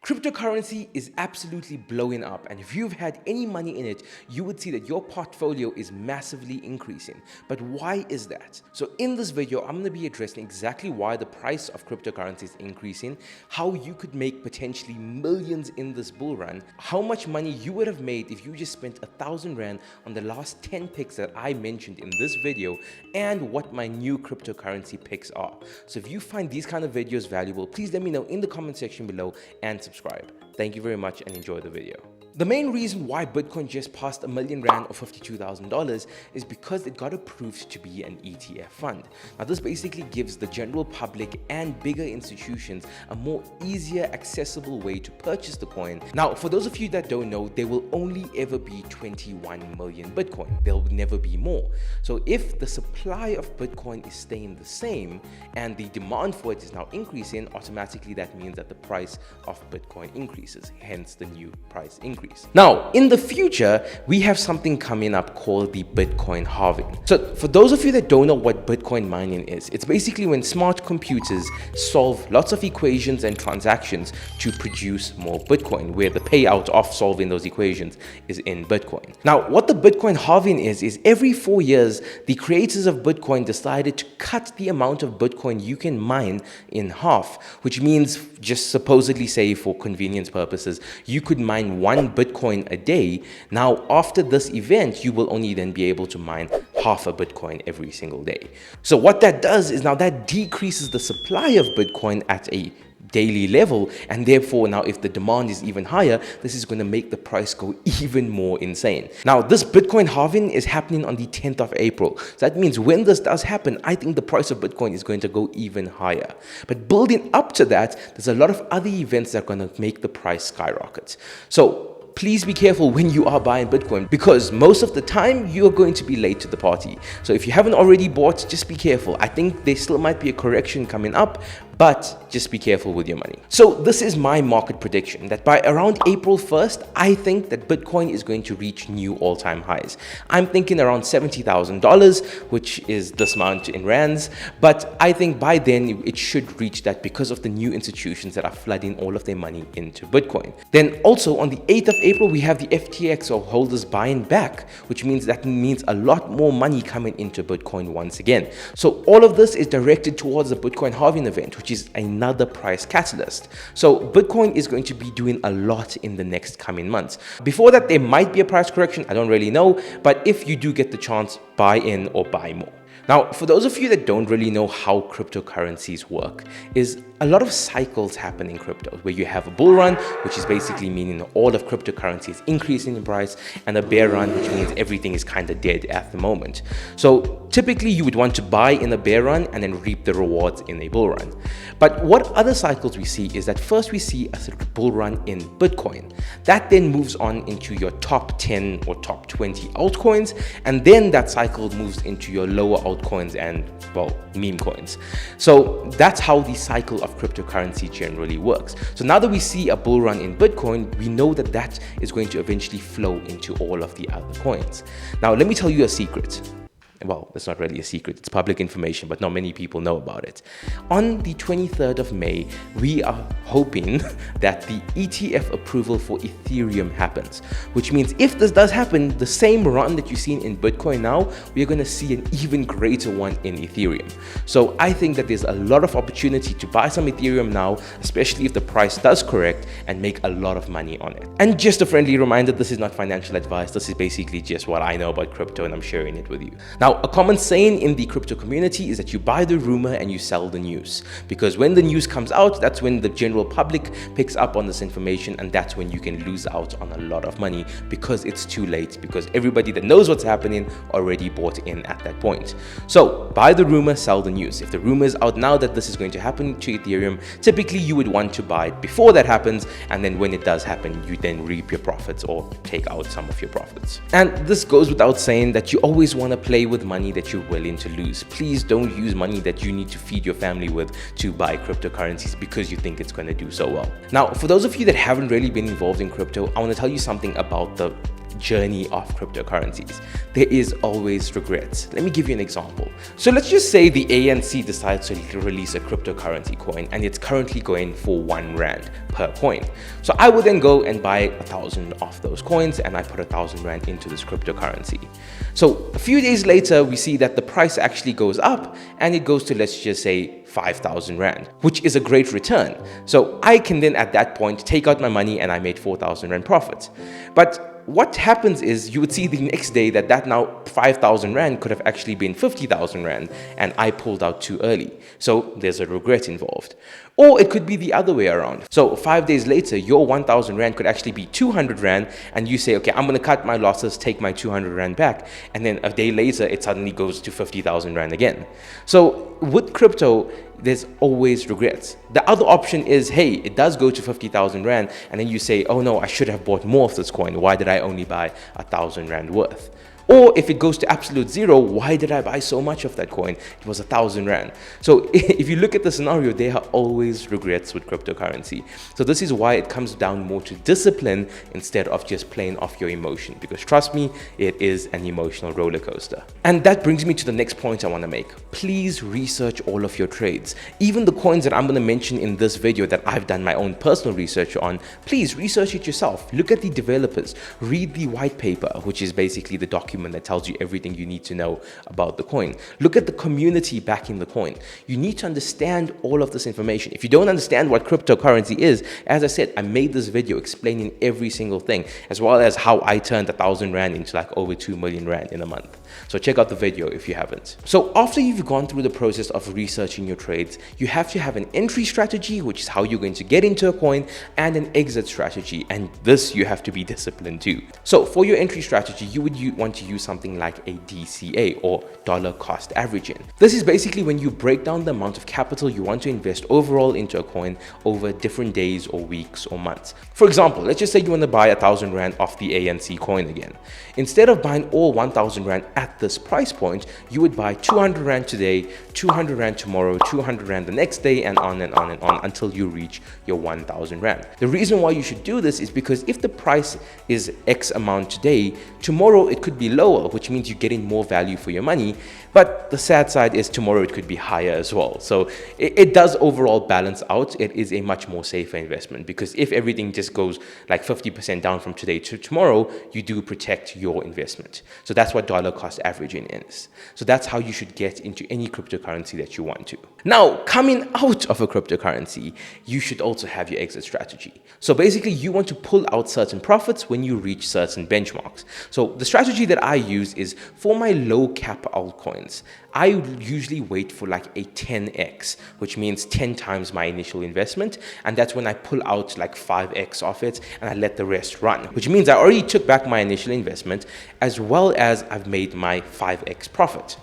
Cryptocurrency is absolutely blowing up, and if you've had any money in it, you would see that your portfolio is massively increasing. But why is that? So in this video, I'm going to be addressing exactly why the price of cryptocurrency is increasing, how you could make potentially millions in this bull run, how much money you would have made if you just spent 1,000 Rand on the last 10 picks that I mentioned in this video, and what my new cryptocurrency picks are. So if you find these kind of videos valuable, please let me know in the comment section below and subscribe. Thank you very much and enjoy the video. The main reason why Bitcoin just passed $1 million or $52,000 is because it got approved to be an ETF fund. Now this basically gives the general public and bigger institutions a more easier accessible way to purchase the coin. Now for those of you that don't know, there will only ever be 21 million Bitcoin. There will never be more. So if the supply of Bitcoin is staying the same and the demand for it is now increasing, automatically that means that the price of Bitcoin increases, hence the new price increase. Now, in the future, we have something coming up called the Bitcoin halving. So for those of you that don't know what Bitcoin mining is, it's basically when smart computers solve lots of equations and transactions to produce more Bitcoin, where the payout of solving those equations is in Bitcoin. Now, what the Bitcoin halving is every 4 years, the creators of Bitcoin decided to cut the amount of Bitcoin you can mine in half, which means, just supposedly say for convenience purposes, you could mine 1 Bitcoin a day. Now, after this event, you will only then be able to mine half a Bitcoin every single day. So what that does is now that decreases the supply of Bitcoin at a daily level, and therefore now if the demand is even higher, this is going to make the price go even more insane. Now this Bitcoin halving is happening on the 10th of April. So that means when this does happen, I think the price of Bitcoin is going to go even higher. But building up to that, there's a lot of other events that are going to make the price skyrocket. So please be careful when you are buying Bitcoin, because most of the time you are going to be late to the party. So if you haven't already bought, just be careful. I think there still might be a correction coming up, but just be careful with your money. So this is my market prediction that by around April 1st, I think that Bitcoin is going to reach new all-time highs. I'm thinking around $70,000, which is this amount in rands, but I think by then it should reach that because of the new institutions that are flooding all of their money into Bitcoin. Then also on the 8th of April, we have the FTX or holders buying back, which means a lot more money coming into Bitcoin once again. So all of this is directed towards the Bitcoin halving event, which is another price catalyst. So Bitcoin is going to be doing a lot in the next coming months. Before that, there might be a price correction. I don't really know, but if you do get the chance, buy in or buy more. Now, for those of you that don't really know how cryptocurrencies work, is a lot of cycles happen in crypto, where you have a bull run, which is basically meaning all of cryptocurrency is increasing in price, and a bear run, which means everything is kind of dead at the moment. So typically you would want to buy in a bear run and then reap the rewards in a bull run. But what other cycles we see is that first we see a bull run in Bitcoin. That then moves on into your top 10 or top 20 altcoins, and then that cycle moves into your lower altcoins and, well, meme coins. So that's how the cycle of cryptocurrency generally works. So now that we see a bull run in Bitcoin, we know that that is going to eventually flow into all of the other coins. Now let me tell you a secret. Well, it's not really a secret, it's public information, but not many people know about it. On the 23rd of May, we are hoping that the ETF approval for Ethereum happens, which means if this does happen, the same run that you've seen in Bitcoin now, we're going to see an even greater one in Ethereum. So I think that there's a lot of opportunity to buy some Ethereum now, especially if the price does correct, and make a lot of money on it. And just a friendly reminder, this is not financial advice, this is basically just what I know about crypto and I'm sharing it with you. Now, a common saying in the crypto community is that you buy the rumor and you sell the news, because when the news comes out, that's when the general public picks up on this information, and that's when you can lose out on a lot of money because it's too late, because everybody that knows what's happening already bought in at that point. So buy the rumor, sell the news. If the rumor is out now that this is going to happen to Ethereum, typically you would want to buy it before that happens, and then when it does happen, you then reap your profits or take out some of your profits. And this goes without saying that you always want to play with money that you're willing to lose. Please don't use money that you need to feed your family with to buy cryptocurrencies because you think it's going to do so well. Now, for those of you that haven't really been involved in crypto, I want to tell you something about the journey of cryptocurrencies, there is always regrets. Let me give you an example. So let's just say the ANC decides to release a cryptocurrency coin and it's currently going for 1 rand per coin. So I would then go and buy 1,000 of those coins and I put 1,000 rand into this cryptocurrency. So a few days later, we see that the price actually goes up and it goes to, let's just say, 5,000 rand, which is a great return. So I can then at that point take out my money and I made 4,000 rand profit. But what happens is you would see the next day that now 5,000 rand could have actually been 50,000 rand and I pulled out too early. So there's a regret involved. Or it could be the other way around. So 5 days later, your 1,000 rand could actually be 200 rand and you say, okay, I'm going to cut my losses, take my 200 rand back. And then a day later, it suddenly goes to 50,000 rand again. So with crypto, there's always regrets. The other option is, hey, it does go to 50,000 rand and then you say, oh no, I should have bought more of this coin. Why did I only buy 1,000 rand worth? Or if it goes to absolute zero, why did I buy so much of that coin? It was 1,000 rand. So if you look at the scenario, there are always regrets with cryptocurrency. So this is why it comes down more to discipline instead of just playing off your emotion. Because trust me, it is an emotional roller coaster. And that brings me to the next point I want to make. Please research all of your trades. Even the coins that I'm going to mention in this video that I've done my own personal research on, please research it yourself. Look at the developers. Read the white paper, which is basically the document that tells you everything you need to know about the coin. Look at the community backing the coin. You need to understand all of this information. If you don't understand what cryptocurrency is, as I said, I made this video explaining every single thing, as well as how I turned 1,000 rand into like over 2 million rand in a month. So check out the video if you haven't. So after you've gone through the process of researching your trades, you have to have an entry strategy, which is how you're going to get into a coin, and an exit strategy. And this you have to be disciplined to. So for your entry strategy, you would want to use something like a DCA, or dollar cost averaging. This is basically when you break down the amount of capital you want to invest overall into a coin over different days or weeks or months. For example, let's just say you want to buy 1,000 rand off the ANC coin again. Instead of buying all 1,000 rand at this price point, you would buy 200 rand today, 200 rand tomorrow, 200 rand the next day, and on and on and on until you reach your 1,000 rand. The reason why you should do this is because if the price is X amount today, tomorrow it could be lower, which means you're getting more value for your money. But the sad side is tomorrow it could be higher as well. So it does overall balance out. It is a much more safer investment because if everything just goes like 50% down from today to tomorrow, you do protect your investment. So that's what dollar cost averaging is. So that's how you should get into any cryptocurrency that you want to. Now, coming out of a cryptocurrency, you should also have your exit strategy. So basically you want to pull out certain profits when you reach certain benchmarks. So the strategy that I use is for my low cap altcoins, I usually wait for like a 10x, which means 10 times my initial investment. And that's when I pull out like 5x of it and I let the rest run, which means I already took back my initial investment as well as I've made my 5x profit.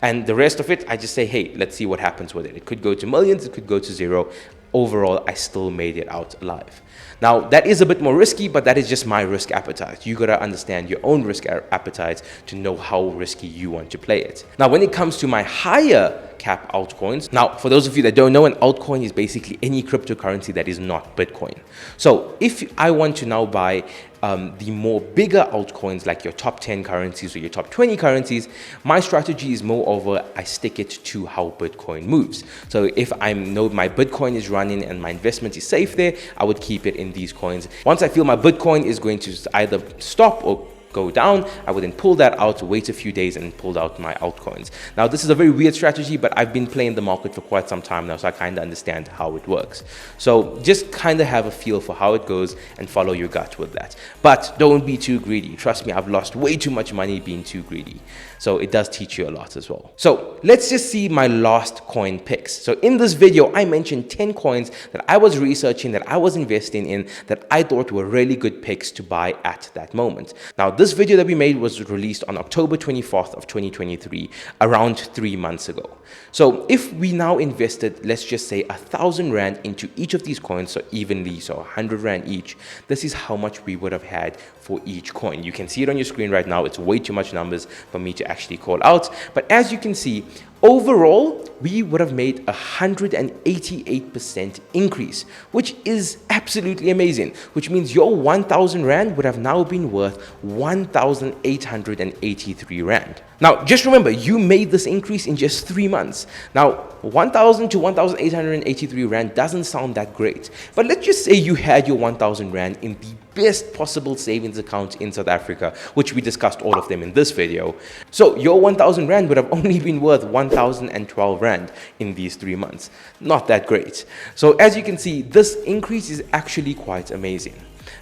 And the rest of it, I just say, hey, let's see what happens with it. It could go to millions, it could go to zero. Overall, I still made it out alive. Now, that is a bit more risky, but that is just my risk appetite. You gotta understand your own risk appetite to know how risky you want to play it. Now, when it comes to my higher cap altcoins, now, for those of you that don't know, an altcoin is basically any cryptocurrency that is not Bitcoin. So if I want to now buy the more bigger altcoins like your top 10 currencies or your top 20 currencies, my strategy is more over I stick it to how Bitcoin moves. So if I know my Bitcoin is running and my investment is safe there, I would keep it in these coins. Once I feel my Bitcoin is going to either stop or go down, I would then pull that out, wait a few days, and pull out my altcoins. Now, this is a very weird strategy, but I've been playing the market for quite some time now, so I kind of understand how it works. So just kind of have a feel for how it goes and follow your gut with that. But don't be too greedy. Trust me, I've lost way too much money being too greedy. So it does teach you a lot as well. So let's just see my last coin picks. So in this video, I mentioned 10 coins that I was researching, that I was investing in, that I thought were really good picks to buy at that moment. Now, this video that we made was released on October 24th of 2023, around 3 months ago. So if we now invested, let's just say 1,000 rand into each of these coins, so evenly, so 100 rand each, this is how much we would have had for each coin. You can see it on your screen right now. It's way too much numbers for me to actually call out. But as you can see, Overall, we would have made a 188% increase, which is absolutely amazing, which means your 1,000 Rand would have now been worth 1,883 Rand. Now, just remember, you made this increase in just 3 months. Now, 1,000 to 1,883 Rand doesn't sound that great, but let's just say you had your 1,000 Rand in the best possible savings account in South Africa, which we discussed all of them in this video. So your 1,000 Rand would have only been worth 1,012 Rand in these 3 months. Not that great. So as you can see, this increase is actually quite amazing.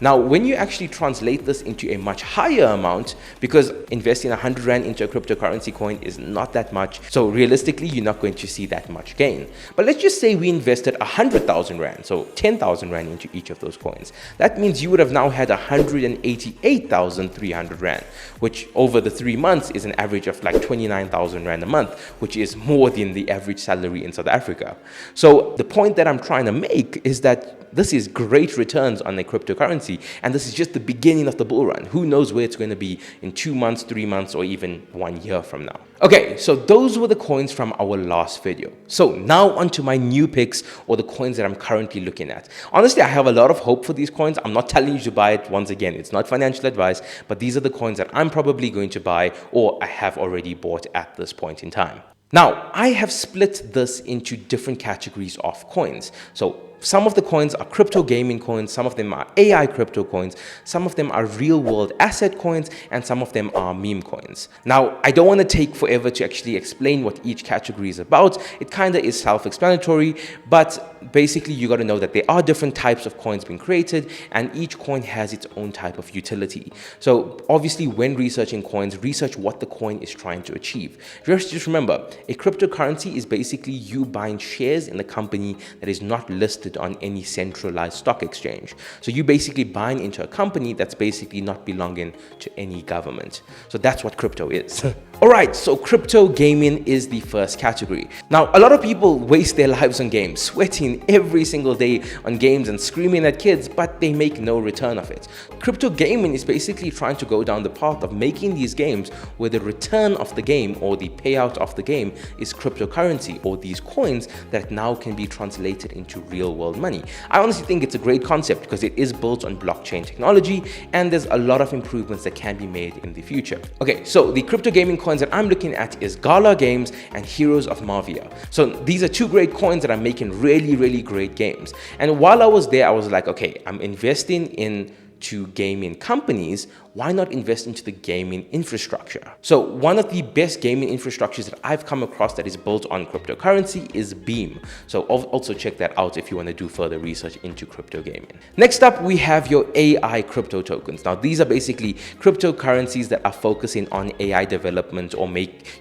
Now, when you actually translate this into a much higher amount, because investing 100 Rand into a cryptocurrency coin is not that much, so realistically, you're not going to see that much gain. But let's just say we invested 100,000 Rand, so 10,000 Rand into each of those coins. That means you would have now had 188,300 Rand, which over the 3 months is an average of like 29,000 Rand a month, which is more than the average salary in South Africa. So the point that I'm trying to make is that this is great returns on a cryptocurrency, and this is just the beginning of the bull run. Who knows where it's going to be in 2 months, 3 months, or even 1 year from now. Okay, so those were the coins from our last video. So now onto my new picks, or the coins that I'm currently looking at. Honestly, I have a lot of hope for these coins. I'm not telling you to buy it. Once again, it's not financial advice, but these are the coins that I'm probably going to buy, or I have already bought at this point in time. Now, I have split this into different categories of coins. So some of the coins are crypto gaming coins, some of them are AI crypto coins, some of them are real world asset coins, and some of them are meme coins. Now, I don't want to take forever to actually explain what each category is about. It kind of is self-explanatory, but basically you got to know that there are different types of coins being created, and each coin has its own type of utility. So obviously when researching coins, research what the coin is trying to achieve. Just remember, a cryptocurrency is basically you buying shares in a company that is not listed on any centralized stock exchange. So you basically buying into a company that's basically not belonging to any government. So that's what crypto is. Alright, so crypto gaming is the first category. Now, a lot of people waste their lives on games, sweating every single day on games and screaming at kids, but they make no return of it. Crypto gaming is basically trying to go down the path of making these games where the return of the game or the payout of the game is cryptocurrency, or these coins that now can be translated into real world money. I honestly think it's a great concept because it is built on blockchain technology, and there's a lot of improvements that can be made in the future. Okay, so the crypto gaming coins that I'm looking at is Gala Games and Heroes of Mavia. So these are two great coins that are making really great games. And while I was there, I was like, okay, I'm investing into gaming companies. Why not invest into the gaming infrastructure? So one of the best gaming infrastructures that I've come across that is built on cryptocurrency is Beam. So also check that out if you want to do further research into crypto gaming. Next up, we have your AI crypto tokens. Now, these are basically cryptocurrencies that are focusing on AI development or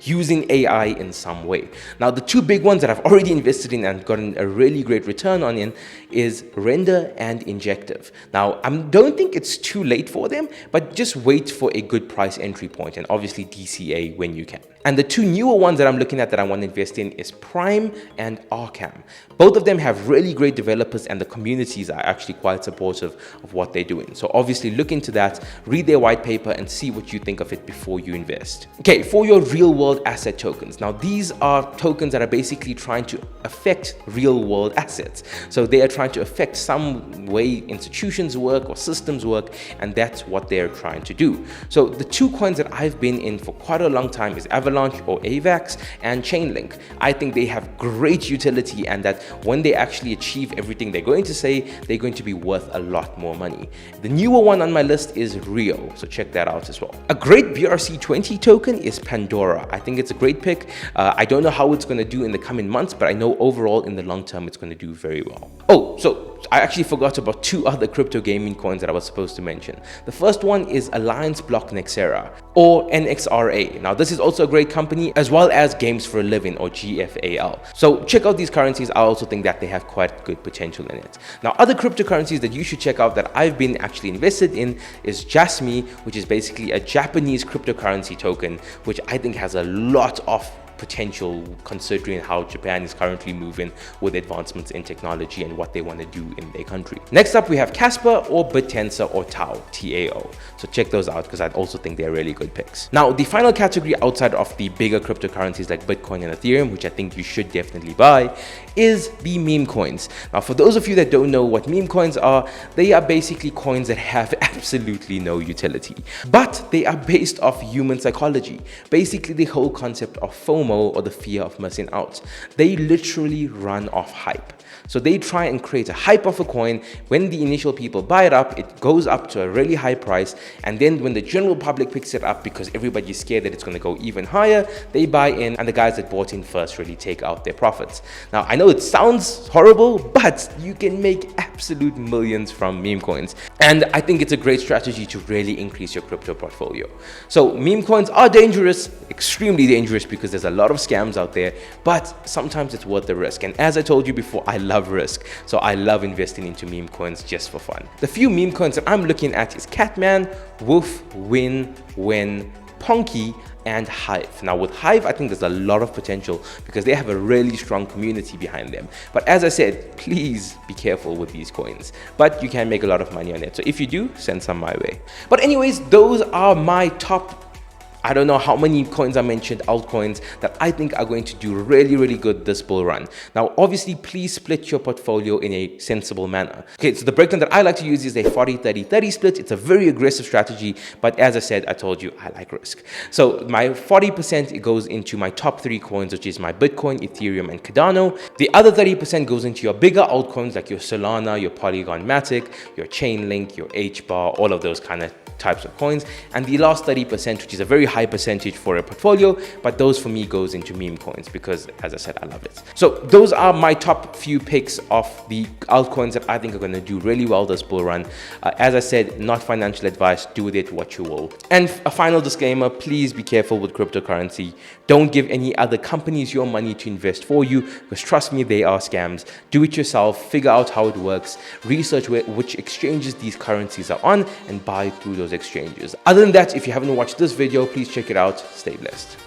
using AI in some way. Now, the two big ones that I've already invested in and gotten a really great return on is Render and Injective. Now, I don't think it's too late for them, but just wait for a good price entry point, and obviously DCA when you can. And the two newer ones that I'm looking at that I want to invest in is Prime and Arkham. Both of them have really great developers, and the communities are actually quite supportive of what they're doing. So obviously look into that, read their white paper, and see what you think of it before you invest. Okay, for your real world asset tokens. Now, these are tokens that are basically trying to affect real world assets. So they are trying to affect some way institutions work or systems work, and that's what they're trying to do. So the two coins that I've been in for quite a long time is Avalanche or AVAX and Chainlink. I think they have great utility, and that when they actually achieve everything they're going to say, they're going to be worth a lot more money. The newer one on my list is Rio, so check that out as well. A great BRC20 token is Pandora. I think it's a great pick. I don't know how it's going to do in the coming months, but I know overall in the long term it's going to do very well. Oh, so I actually forgot about two other crypto gaming coins that I was supposed to mention. The first one is Alliance Block Nexera, or NXRA. Now, this is also a great company, as well as Games for a Living, or GFAL. So check out these currencies. I also think that they have quite good potential in it. Now, other cryptocurrencies that you should check out that I've been actually invested in is Jasmy, which is basically a Japanese cryptocurrency token, which I think has a lot of potential considering how Japan is currently moving with advancements in technology and what they want to do in their country. Next up, we have Casper or Bitensa or Tau, TAO. So check those out because I also think they're really good picks. Now, the final category outside of the bigger cryptocurrencies like Bitcoin and Ethereum, which I think you should definitely buy, is the meme coins. Now, for those of you that don't know what meme coins are, they are basically coins that have absolutely no utility, but they are based off human psychology. Basically, the whole concept of FOMO, or the fear of missing out. They literally run off hype. So they try and create a hype of a coin. When the initial people buy it up, it goes up to a really high price. And then when the general public picks it up because everybody's scared that it's going to go even higher, they buy in, and the guys that bought in first really take out their profits. Now, I know it sounds horrible, but you can make absolute millions from meme coins. And I think it's a great strategy to really increase your crypto portfolio. So meme coins are dangerous, extremely dangerous, because there's a lot of scams out there, but sometimes it's worth the risk. And as I told you before, I love risk. So I love investing into meme coins just for fun. The few meme coins that I'm looking at is Catman, Woof, Win, Wen, Ponky, and Hive. Now with Hive, I think there's a lot of potential because they have a really strong community behind them. But as I said, please be careful with these coins. But you can make a lot of money on it. So if you do, send some my way. But anyways, those are my top, I don't know how many coins I mentioned, altcoins that I think are going to do really, really good this bull run. Now, obviously, please split your portfolio in a sensible manner. Okay, so the breakdown that I like to use is a 40-30-30 split. It's a very aggressive strategy, but as I said, I told you, I like risk. So my 40%, it goes into my top 3 coins, which is my Bitcoin, Ethereum, and Cardano. The other 30% goes into your bigger altcoins like your Solana, your Polygon Matic, your Chainlink, your HBAR, all of those kind of types of coins. And the last 30%, which is a very high percentage for a portfolio, but those for me goes into meme coins because, as I said, I love it. So those are my top few picks of the altcoins that I think are going to do really well this bull run. As I said, not financial advice, do with it what you will. And a final disclaimer, please be careful with cryptocurrency. Don't give any other companies your money to invest for you, because trust me, they are scams. Do it yourself, figure out how it works, research which exchanges these currencies are on, and buy through those exchanges. Other than that, if you haven't watched this video, please check it out. Stay blessed.